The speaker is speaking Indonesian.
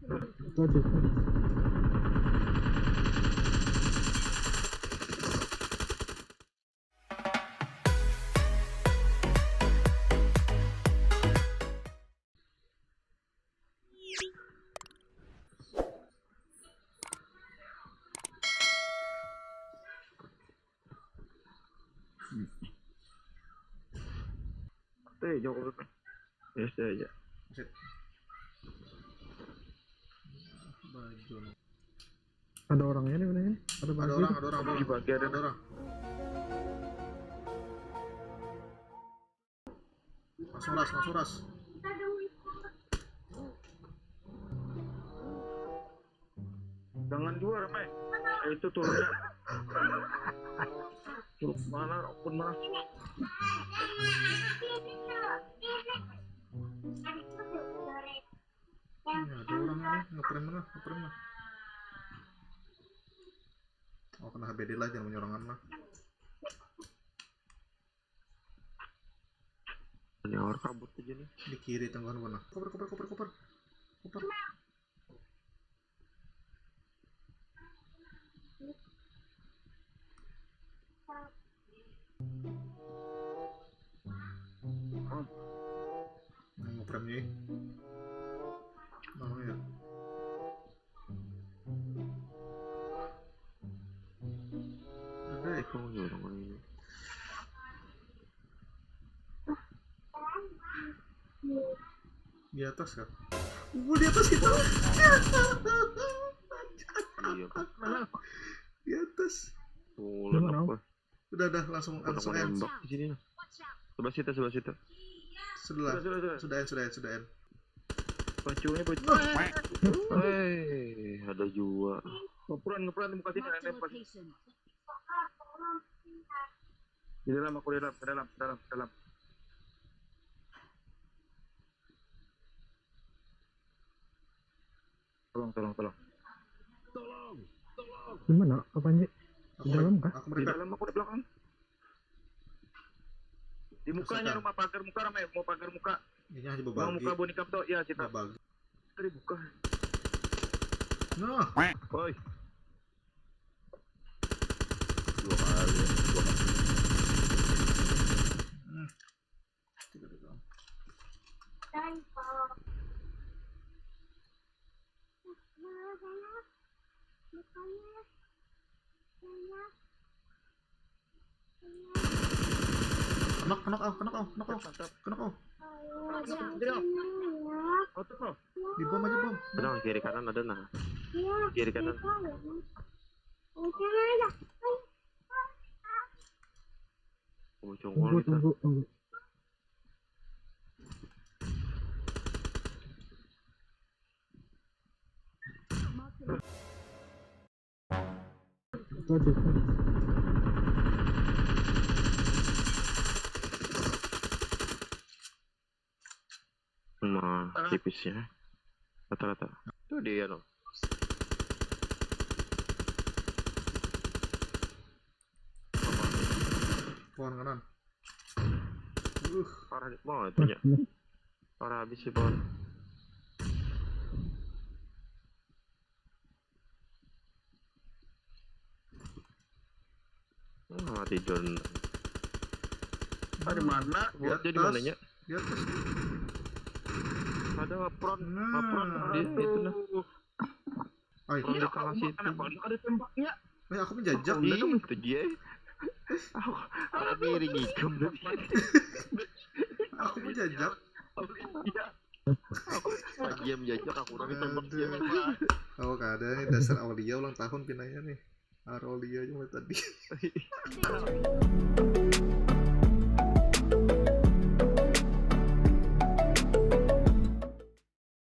Waduh. Jauh ke biasa aja. Ada orangnya nih, bener. Ada orang. Di bagi ada orang. Langsung ras. Jangan juara, Mai. Itu turunnya. Turun mana? Pun mana? Ada orangnya nih, ngeprank mana? Oh, kena HBD lah, jangan menyorangan lah. Ini orang kabut aja nih. Di kiri tengah mana? Koper. Ngeprank nih. Mana ya? Ada kok orang ini. Di atas kan? Di atas itu. Iya, mana? Di atas. Tuh, Gimana, apa? Udah langsung end. Nembak di sini. Sebelah situ. Sudah end. Pacunya. Ada juga. Ngeperan muka sini ada pas. Di dalam aku di dalam. Tolong. Gimana? Apaan sih? Di dalam kah? Aku Di mereka. dalam aku di belakang. Di mukanya rumah pagar muka ramai, mau pagar muka. Ini aja Mau berbagi. muka bonikam tuh, ya kita. Berbagi. Tadi buka. Nah, Oi. Dua kali. Kenok. Mantap. Di bom aja bom. Tenang, kiri kanan ada nah. Kiri kanan. Oh, congol kita. Tunggu. Waduh. Tipis ya. Rata-rata. Itu dia dong. Pohon kanan. Parah mau itunya. Parah habis sih pohon. Mati John. Ada mana? Buat jadi mananya? Di atas. Ada ngepron Nah, di itu nah. Ay, Di tengah situ. Ada tembaknya. aku menjajak. Itu dia. Aku diri ngikam tadi. Aku menjajak. Aku diam jajak aku udah ditembak dia. Oh, ada nih dasar Aulia ulang tahun pinanya nih. Aulia cuma tadi.